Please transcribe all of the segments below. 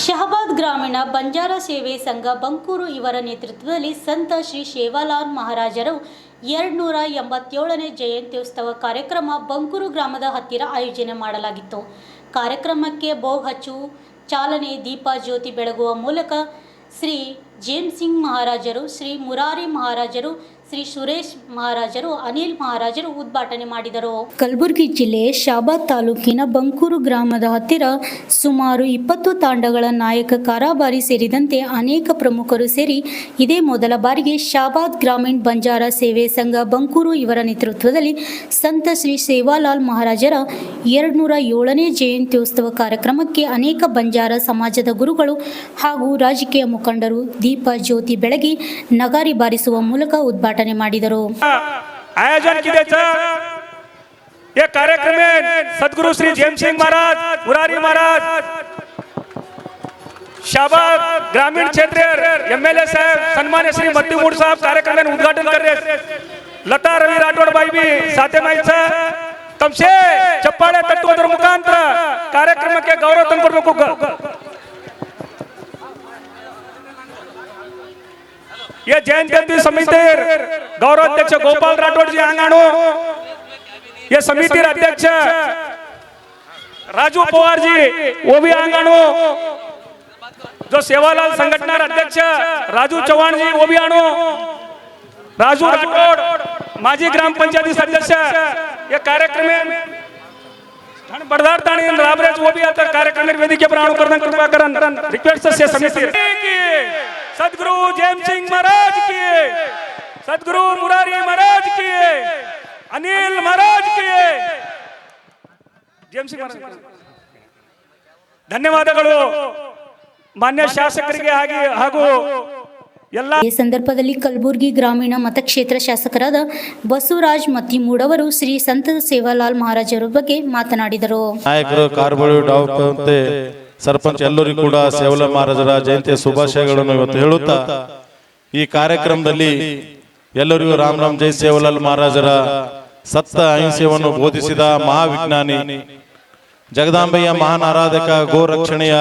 ಶಹಬಾದ್ ಗ್ರಾಮೀಣ ಬಂಜಾರ ಸೇವೆ ಸಂಘ ಬಂಕೂರು ಇವರ ನೇತೃತ್ವದಲ್ಲಿ ಸಂತ ಶ್ರೀ ಸೇವಾಲಾಲ್ ಮಹಾರಾಜರು 287ನೇ ಜಯಂತ್ಯುತ್ಸವ ಕಾರ್ಯಕ್ರಮ ಬಂಕೂರು ಗ್ರಾಮದ ಹತ್ತಿರ ಆಯೋಜನೆ ಮಾಡಲಾಗಿತ್ತು. ಕಾರ್ಯಕ್ರಮಕ್ಕೆ ಬೋಗ್ ಹಚ್ಚು ಚಾಲನೆ, ದೀಪ ಜ್ಯೋತಿ ಬೆಳಗುವ ಮೂಲಕ ಶ್ರೀ ಜೇಮ್ಸ್ ಸಿಂಗ್ ಮಹಾರಾಜರು, ಶ್ರೀ ಮುರಾರಿ ಮಹಾರಾಜರು, ಶ್ರೀ ಸುರೇಶ್ ಮಹಾರಾಜರು, ಅನಿಲ್ ಮಹಾರಾಜರು ಉದ್ಘಾಟನೆ ಮಾಡಿದರು. ಕಲಬುರಗಿ ಜಿಲ್ಲೆ ಶಾಬಾದ್ ತಾಲೂಕಿನ ಬಂಕೂರು ಗ್ರಾಮದ ಹತ್ತಿರ ಸುಮಾರು 20 ತಾಂಡಗಳ ನಾಯಕ ಕಾರಾಬಾರಿ ಸೇರಿದಂತೆ ಅನೇಕ ಪ್ರಮುಖರು ಸೇರಿ ಇದೇ ಮೊದಲ ಬಾರಿಗೆ ಶಾಬಾದ್ ಗ್ರಾಮೀಣ ಬಂಜಾರ ಸೇವೆ ಸಂಘ ಬಂಕೂರು ಇವರ ನೇತೃತ್ವದಲ್ಲಿ ಸಂತ ಶ್ರೀ ಸೇವಾಲಾಲ್ ಮಹಾರಾಜರ 207ನೇ ಜಯಂತ್ಯೋತ್ಸವ ಕಾರ್ಯಕ್ರಮಕ್ಕೆ ಅನೇಕ ಬಂಜಾರ ಸಮಾಜದ ಗುರುಗಳು ಹಾಗೂ ರಾಜಕೀಯ ಮುಖಂಡರು ದೀಪ ಜ್ಯೋತಿ ಬೆಳಗಿ ನಗಾರಿ ಬಾರಿಸುವ ಮೂಲಕ ಉದ್ಘಾಟನೆ ಮಾಡಿದರು. आयोजन किए ये कार्यक्रम में सदगुरु श्री जेम्स सिंह महाराज, मुरारी महाराज, शाबाद ग्रामीण क्षेत्र एमएलए साहब सन्मान्य श्री मत्ती मूड साहब कार्यक्रम में उद्घाटन कर रहे. लता रवि राठोड बाई भी साथे माहिती तमसे चप्पाळे तಟ್ಟುವುದರ ಮುಖಾಂತರ ಕಾರ್ಯಕ್ರಮಕ್ಕೆ ಗೌರವ ತಂದುಕೊಡಬೇಕು. ये जयंती समिति गौरव अध्यक्ष गोपाल राठौड़ जी आंगणु, ये समिति अध्यक्ष राजू पवार जी वो भी आंगणु, जो सेवालाल संगठन अध्यक्ष राजू चौहान जी वो भी आणु, राजू राठौड़ माजी ग्राम पंचायत सदस्य ये कार्यक्रम में बड़दार राबरेज वो भी आता कार्यक्रम में वेदिके पर आणु करना कृपा करन रिक्वेस्ट से समिति सदगुरु जेम्स सिंह महाराज की, सदगुरु मुरारी महाराज की, अनिल महाराज की, जेम्स सिंह महाराज ಧನ್ಯವಾದಗಳು ಮಾನ್ಯ ಶಾಸಕರಿಗೆ ಹಾಗೂ ಎಲ್ಲ. ಈ ಸಂದರ್ಭದಲ್ಲಿ ಕಲಬುರಗಿ ಗ್ರಾಮೀಣ ಮತಕ್ಷೇತ್ರ ಶಾಸಕರಾದ ಬಸವರಾಜ್ ಮತ್ತಿಮೂಡ್ ಅವರು ಶ್ರೀ ಸಂತ ಸೇವಾಲಾಲ್ ಮಹಾರಾಜರ ಬಗ್ಗೆ ಮಾತನಾಡಿದರು. ನಾಯಕರು ಕಾರ್ಬಳಿ ಡಾಕ್ಟರ್ ಸರ್ಪಂಚ್ ಎಲ್ಲರಿಗೂ ಕೂಡ ಸೇವಾಲಾಲ್ ಮಹಾರಾಜರ ಜಯಂತಿಯ ಶುಭಾಶಯಗಳನ್ನು ಇವತ್ತು ಹೇಳುತ್ತಾ ಈ ಕಾರ್ಯಕ್ರಮದಲ್ಲಿ ಎಲ್ಲರಿಗೂ ರಾಮ್ ರಾಮ್ ಜೈ ಸೇವಾಲಾಲ್ ಮಹಾರಾಜರ ಸತ್ತ ಅಹಿಂಸೆಯನ್ನು ಬೋಧಿಸಿದ ಮಹಾವಿಜ್ಞಾನಿ, ಜಗದಾಂಬೆಯ ಮಹಾನ್ ಆರಾಧಕ, ಗೋರಕ್ಷಣೆಯ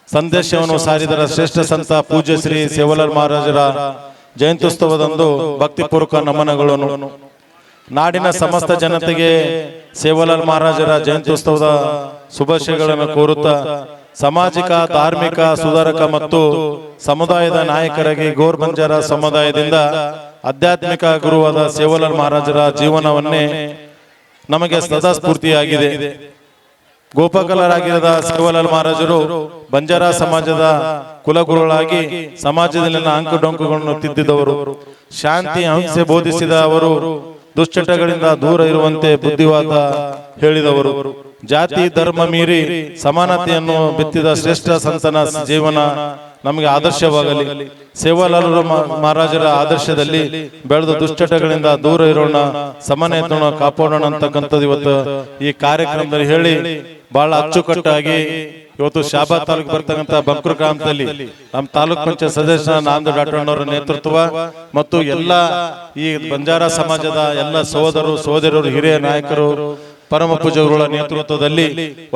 ಸಂದೇಶವನ್ನು ಸಾರಿದರ ಶ್ರೇಷ್ಠ ಸಂತ ಪೂಜ್ಯ ಶ್ರೀ ಸೇವಾಲಾಲ್ ಮಹಾರಾಜರ ಜಯಂತ್ಯುತ್ಸವದಂದು ಭಕ್ತಿಪೂರ್ವಕ ನಮನಗಳನ್ನು. ನಾಡಿನ ಸಮಸ್ತ ಜನತೆಗೆ ಸೇವಾಲಾಲ್ ಮಹಾರಾಜರ ಜಯಂತ್ಯುತ್ಸವದ ಶುಭಾಶಯಗಳನ್ನು ಕೋರುತ್ತಾ ಸಾಮಾಜಿಕ, ಧಾರ್ಮಿಕ ಸುಧಾರಕ ಮತ್ತು ಸಮುದಾಯದ ನಾಯಕರಾಗಿ ಗೋರ್ ಬಂಜಾರ ಸಮುದಾಯದಿಂದ ಆಧ್ಯಾತ್ಮಿಕ ಗುರುವಾದ ಸೇವಾಲಾಲ್ ಮಹಾರಾಜರ ಜೀವನವನ್ನೇ ನಮಗೆ ಸದಾ ಸ್ಫೂರ್ತಿಯಾಗಿದೆ. ಗೋಪಾಲರಾಗಿರದ ಸೇವಾಲಾಲ್ ಮಹಾರಾಜರು ಬಂಜಾರ ಸಮಾಜದ ಕುಲಗುರುಗಳಾಗಿ ಸಮಾಜದಲ್ಲಿನ ಅಂಕುಡೊಂಕುಗಳನ್ನು ತಿದ್ದಿದವರು, ಶಾಂತಿ ಅಹಿಂಸೆ ಬೋಧಿಸಿದ ಅವರು, ದುಶ್ಚಟಗಳಿಂದ ದೂರ ಇರುವಂತೆ ಬುದ್ಧಿವಾದ ಹೇಳಿದವರು, ಜಾತಿ ಧರ್ಮ ಮೀರಿ ಸಮಾನತೆಯನ್ನು ಬಿತ್ತಿದ ಶ್ರೇಷ್ಠ ಸಂತನ ಜೀವನ ನಮಗೆ ಆದರ್ಶವಾಗಲಿ. ಸೇವಾಲಾಲ್ ಮಹಾರಾಜರ ಆದರ್ಶದಲ್ಲಿ ಬೆಳೆದ ದುಶ್ಚಟಗಳಿಂದ ದೂರ ಇರೋಣ, ಸಮಾನತೆಯನ್ನು ಕಾಪಾಡೋಣ ಅಂತಕ್ಕಂಥದ್ದು ಇವತ್ತು ಈ ಕಾರ್ಯಕ್ರಮದಲ್ಲಿ ಹೇಳಿ ಬಹಳ ಅಚ್ಚುಕಟ್ಟಾಗಿ ಇವತ್ತು ಶಾಬಾದ್ ತಾಲೂಕು ಬರ್ತಕ್ಕಂಥ ಬಂಕೂರು ಗ್ರಾಮದಲ್ಲಿ ನಮ್ಮ ತಾಲೂಕ್ ಪಂಚಾಯತ್ ಸದಸ್ಯ ನಾಂದು ಡಾಕ್ಟರ್ ನೇತೃತ್ವ ಮತ್ತು ಎಲ್ಲ ಈ ಬಂಜಾರ ಸಮಾಜದ ಎಲ್ಲ ಸೋದರರು ಹಿರಿಯ ನಾಯಕರು ಪರಮ ಪೂಜೆಗಳ ನೇತೃತ್ವದಲ್ಲಿ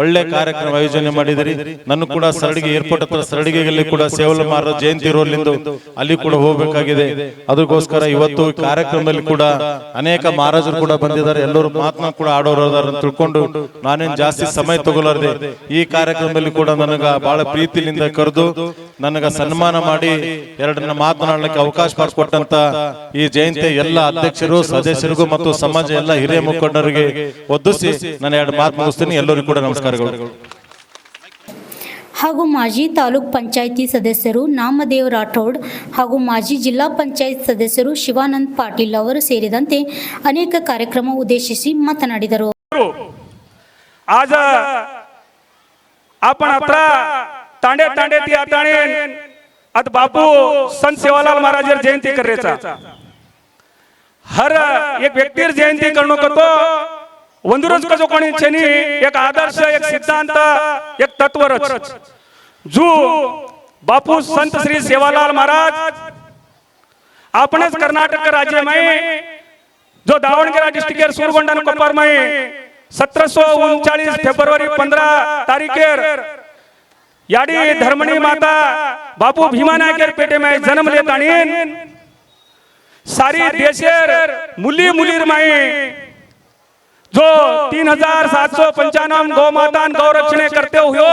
ಒಳ್ಳೆ ಕಾರ್ಯಕ್ರಮ ಆಯೋಜನೆ ಮಾಡಿದಿರಿ. ನಾನು ಕೂಡ ಸರಡಿಗೆ ಏರ್ಪೋರ್ಟ್ ಹತ್ರ ಸರಡಿಗೆಯಲ್ಲಿ ಕೂಡ ಸೇವಾಲಾಲ್ ಮಹಾರಾಜ್ ಜಯಂತಿ ಇರೋದ್ರಿಂದ ಅಲ್ಲಿ ಕೂಡ ಹೋಗಬೇಕಾಗಿದೆ. ಅದಕ್ಕೋಸ್ಕರ ಇವತ್ತು ಕಾರ್ಯಕ್ರಮದಲ್ಲಿ ಕೂಡ ಅನೇಕ ಮಹಾರಾಜರು ಕೂಡ ಬಂದಿದ್ದಾರೆ. ಎಲ್ಲರೂ ಮಾತನ್ನ ಕೂಡ ಆಡೋರು ಅಂತ ತಿಳ್ಕೊಂಡು ನಾನೇನ್ ಜಾಸ್ತಿ ಸಮಯ ತಗೊಳ್ಳಾರ್ದೆ ಈ ಕಾರ್ಯಕ್ರಮದಲ್ಲಿ ಕೂಡ ನನಗ ಬಹಳ ಪ್ರೀತಿಯಿಂದ ಕರೆದು ನನಗ ಸನ್ಮಾನ ಮಾಡಿ ಎರಡನ್ನ ಮಾತನಾಡಲಿಕ್ಕೆ ಅವಕಾಶ ಮಾಡಿಕೊಟ್ಟಂತ ಈ ಜಯಂತಿ ಎಲ್ಲ ಅಧ್ಯಕ್ಷರು, ಸದಸ್ಯರಿಗೂ ಮತ್ತು ಸಮಾಜ ಎಲ್ಲ ಹಿರಿಯ ಮುಖಂಡರಿಗೆ ಒದ್ದಿಸಿ ನಾನು ಎರಡು ಮಾತು ಮುಗಿಸ್ತೀನಿ. ಎಲ್ಲರಿಗೂ ಕೂಡ ನಮಸ್ಕಾರಗಳು. ಹಾಗೂ ಮಾಜಿ ತಾಲೂಕ್ ಪಂಚಾಯಿತಿ ಸದಸ್ಯರು ನಾಮದೇವ್ ರಾಠೋಡ್ ಹಾಗೂ ಮಾಜಿ ಜಿಲ್ಲಾ ಪಂಚಾಯತ್ ಸದಸ್ಯರು ಶಿವಾನಂದ್ ಪಾಟೀಲ್ ಅವರು ಸೇರಿದಂತೆ ಅನೇಕ ಕಾರ್ಯಕ್ರಮ ಉದ್ದೇಶಿಸಿ ಮಾತನಾಡಿದರು. आज आपण अत्रा तांडे तांडे ती आताणे आता बापू संत सेवालाल महाराज जयंती करायचा. हर एक व्यक्ती जयंती करणं करतो ಒಂದು रोज कसं कोणी छेनी एक आदर्श, एक सिद्धांत, एक तत्व रच जो बापू संत श्री सेवालाल महाराज आपणच कर्नाटक राज्य में जो दावणगेरा डिस्ट्रिक्ट सुरगोंडा कोपर में 1739 फेब्रुवारी 15 तारीखेर याडी धर्मणी माता बापू भीमा नायकेर पेटे में जन्म लेतानी सारी देशेर मुली मुलीर माई जो 3795 गौ माता गौ रक्षणे करते हुए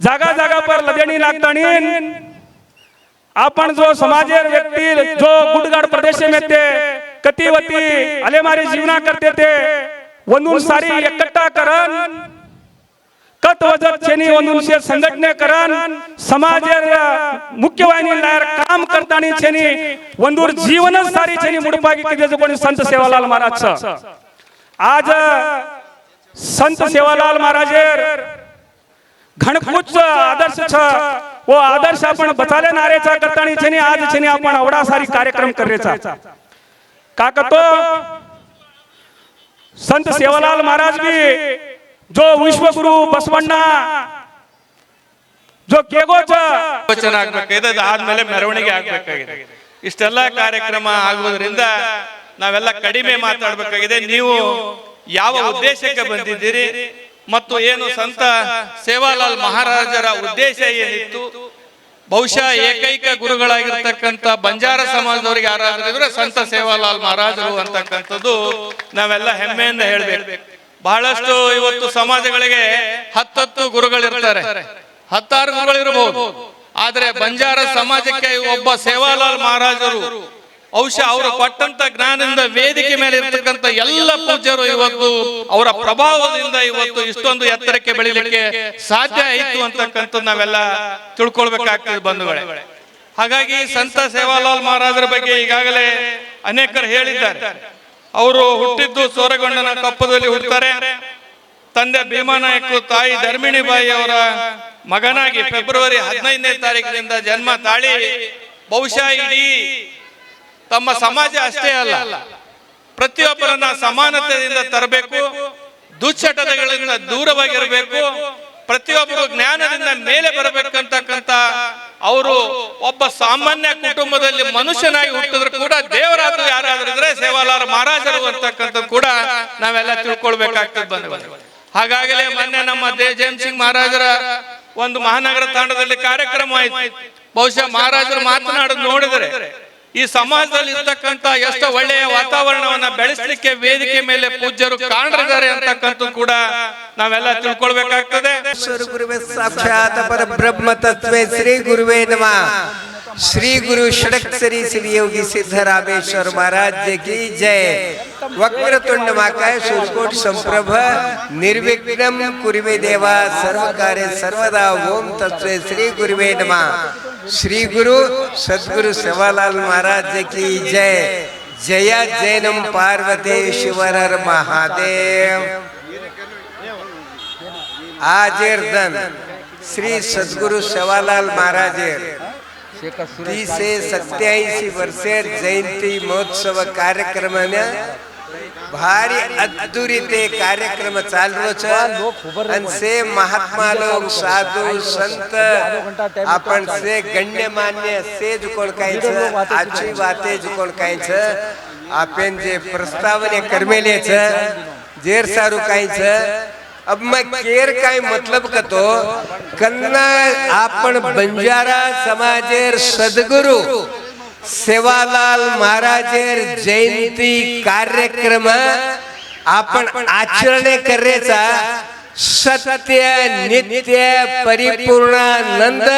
जागा जागा पर लदेणी लागतानी आपण जो समाजेर व्यक्ती जो गुडगाड प्रदेश में ते कतिवती अलेमारी जीवना करते थे वंदून सारी एकट्ठा करन कत वजत छेनी वंदून से संघटने करन समाजेर मुख्य वाहिनी लायर काम करतानी छेनी वंदूर जीवन सारी छेनी मुडपागी किजे कोणी संत सेवालाल महाराज आज संत सेवालाल महाराजेर घणकुच आदर्श छ वो आदर्श आपण बचाले नारेचा करतानी छेनी आज छेनी आपण आवडा सारी कार्यक्रम करेचा का कतो संत सेवालाल महाराज भी जो विश्वगुरु बसवಣ್ಣ जो केगोच ವಚನ ಆಗಬೇಕಾಗಿದೆ ಆದ್ಮೇಲೆ ಮೆರವಣಿಗೆ ಆಗಬೇಕಾಗಿದೆ ಇಷ್ಟೆಲ್ಲ ಕಾರ್ಯಕ್ರಮ ಆಗುವುದರಿಂದ ನಾವೆಲ್ಲ ಕಡಿಮೆ ಮಾತಾಡಬೇಕಾಗಿದೆ ನೀವು ಯಾವ ಉದ್ದೇಶಕ್ಕೆ ಬಂದಿದ್ದೀರಿ ಮತ್ತು ಏನು ಸಂತ ಸೇವಾಲಾಲ್ ಮಹಾರಾಜರ ಉದ್ದೇಶ ಏನಿತ್ತು ಬಹುಶಃ ಏಕೈಕ ಗುರುಗಳಾಗಿರ್ತಕ್ಕಂಥ ಬಂಜಾರ ಸಮಾಜದವರಿಗೆ ಯಾರಾದ್ರೂ ಇದ್ರೆ ಸಂತ ಸೇವಾಲಾಲ್ ಮಹಾರಾಜರು ಅಂತಕ್ಕಂಥದ್ದು ನಾವೆಲ್ಲ ಹೆಮ್ಮೆಯಿಂದ ಹೇಳ್ಬೇಕು ಬಹಳಷ್ಟು ಇವತ್ತು ಸಮಾಜಗಳಿಗೆ 10 ಗುರುಗಳಿರ್ತಾರೆ 16 ಗುರುಗಳಿರಬಹುದು ಆದ್ರೆ ಬಂಜಾರ ಸಮಾಜಕ್ಕೆ ಒಬ್ಬ ಸೇವಾಲಾಲ್ ಮಹಾರಾಜರು ಬಹುಶಃ ಅವರು ಕೊಟ್ಟಂತ ಜ್ಞಾನದಿಂದ ವೇದಿಕೆ ಮೇಲೆ ಇರ್ತಕ್ಕಂಥ ಎಲ್ಲ ಪೂಜ್ಯರು ಇವತ್ತು ಅವರ ಪ್ರಭಾವದಿಂದ ಇವತ್ತು ಇಷ್ಟೊಂದು ಎತ್ತರಕ್ಕೆ ಬೆಳಿಲಿಕ್ಕೆ ಸಾಧ್ಯ ಆಯಿತು ಅಂತಕ್ಕಂಥದ್ದು ನಾವೆಲ್ಲ ತಿಳ್ಕೊಳ್ಬೇಕಾಗ್ತದೆ ಬಂಧುಗಳೇ ಹಾಗಾಗಿ ಸಂತ ಸೇವಾಲಾಲ್ ಮಹಾರಾಜರ ಬಗ್ಗೆ ಈಗಾಗಲೇ ಅನೇಕರು ಹೇಳಿದ್ದಾರೆ ಅವರು ಹುಟ್ಟಿದ್ದು ಸೋರಗೊಂಡನ ಕಪ್ಪದಲ್ಲಿ ಹುಟ್ಟುತ್ತಾರೆ ತಂದೆ ಭೀಮಾನಾಯಕ ತಾಯಿ ಧರ್ಮಿಣಿಬಾಯಿ ಅವರ ಮಗನಾಗಿ ಫೆಬ್ರವರಿ 15ನೇ ತಾರೀಕಿನಿಂದ ಜನ್ಮ ತಾಳಿ ಬಹುಶಃ ಇಡೀ ತಮ್ಮ ಸಮಾಜ ಅಷ್ಟೇ ಅಲ್ಲ ಪ್ರತಿಯೊಬ್ಬರನ್ನ ಸಮಾನತೆಯಿಂದ ತರಬೇಕು ದುಶ್ಚಟಗಳಿಂದ ದೂರವಾಗಿರಬೇಕು ಪ್ರತಿಯೊಬ್ಬರು ಜ್ಞಾನದಿಂದ ಮೇಲೆ ಬರಬೇಕಂತಕ್ಕಂತ ಅವರು ಒಬ್ಬ ಸಾಮಾನ್ಯ ಕುಟುಂಬದಲ್ಲಿ ಮನುಷ್ಯನಾಗಿ ಹುಟ್ಟಿದ್ರು ಕೂಡ ದೇವರಾದ್ರು ಯಾರಾದ್ರೂ ಇದ್ರೆ ಸೇವಾಲಾಲ್ ಮಹಾರಾಜರು ಅಂತಕ್ಕಂಥದ್ದು ಕೂಡ ನಾವೆಲ್ಲ ತಿಳ್ಕೊಳ್ಬೇಕಾಗ್ತದೆ ಬಂಧುಗಳೇ ಹಾಗಾಗಲೇ ಮೊನ್ನೆ ನಮ್ಮ ಜಯಂ ಸಿಂಗ್ ಮಹಾರಾಜರ ಒಂದು ಮಹಾನಗರ ತಾಂಡದಲ್ಲಿ ಕಾರ್ಯಕ್ರಮ ಆಯ್ತು ಬಹುಶಃ ಮಹಾರಾಜರು ಮಾತನಾಡೋದು ನೋಡಿದರೆ ಈ ಸಮಾಜದಲ್ಲಿ ಇರ್ತಕ್ಕಂಥ ಎಷ್ಟು ಒಳ್ಳೆಯ ವಾತಾವರಣವನ್ನ ಬೆಳೆಸಲಿಕ್ಕೆ ವೇದಿಕೆ ಮೇಲೆ ಪೂಜ್ಯರು ಕಾಣಿದ್ದಾರೆ ಅಂತಕ್ಕಂಥ ಕೂಡ ನಾವೆಲ್ಲ ತಿಳ್ಕೊಳ್ಬೇಕಾಗ್ತದೆ ಗುರುವೇ ಸಾಕ್ಷಾತ್ ಪರಬ್ರಹ್ಮ ತತ್ವೇ ಶ್ರೀ ಗುರುವೇ ನಮಃ श्री गुरु षडक्षरी श्री योगी सिद्धरामेश्वर महाराज की जय वक्रतुंड महाकाय सूर्यकोटि संप्रभ निर्विघ्नं कुरुमे देवा सर्व कार्य सर्वदा ओम तत्वे श्री गुरुवे नमः श्री गुरु सद्गुरु सेवालाल महाराज की जय जय जैनम पार्वती शिवर हर महादेव आजिर्दन श्री सद्गुरु सेवालाल महाराज 30 से 87 वर्षे जयंती महोत्सव कार्यक्रम में भारी अद्धूरी ते कार्यक्रम चालू छ से महात्मा लोग साधु संत आपण से गण्यमान्य से जुकोण काही छ आजची वाते जुकोण काही छ आपण जे प्रस्तावने करमेले छ जेर सारू काही छ अब मैं केर काय मतलब कतो कन्ना आपण बंजारा समाजेर सद्गुरु सेवालाल महाराजेर जयंती कार्यक्रम आपण आचरणे करेचा सत्य नित्य परिपूर्णानंद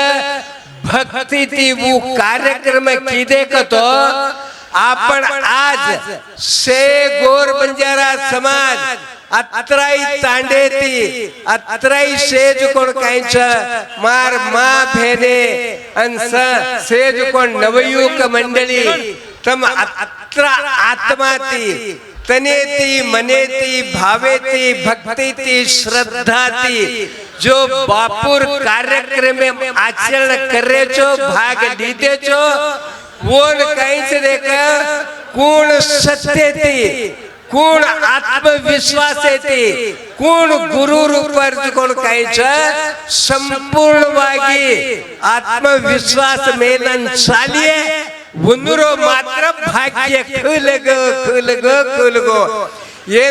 भक्ती ती वो कार्यक्रम किदे कतो आपण आज से गोर बंजारा समाज अत्राई तांडेती अत्राई सेज कोण कायच मार मा भेने अंस सेज कोण नवयुवक मंडळी तम अत्रा आत्माती तनेती मनेती भावेती भक्तीती श्रद्धाती जो बापुर कार्यक्रम में आचरण करेचो भाग लीधेचो वोन कायच देख कोण सत्यती कोण आत्मविश्वास येते कोण गुरु रूपर कोण कायच संपूर्णವಾಗಿ आत्मविश्वास मेलन चालिये उन्रो मात्र भाग्य खुलगो ये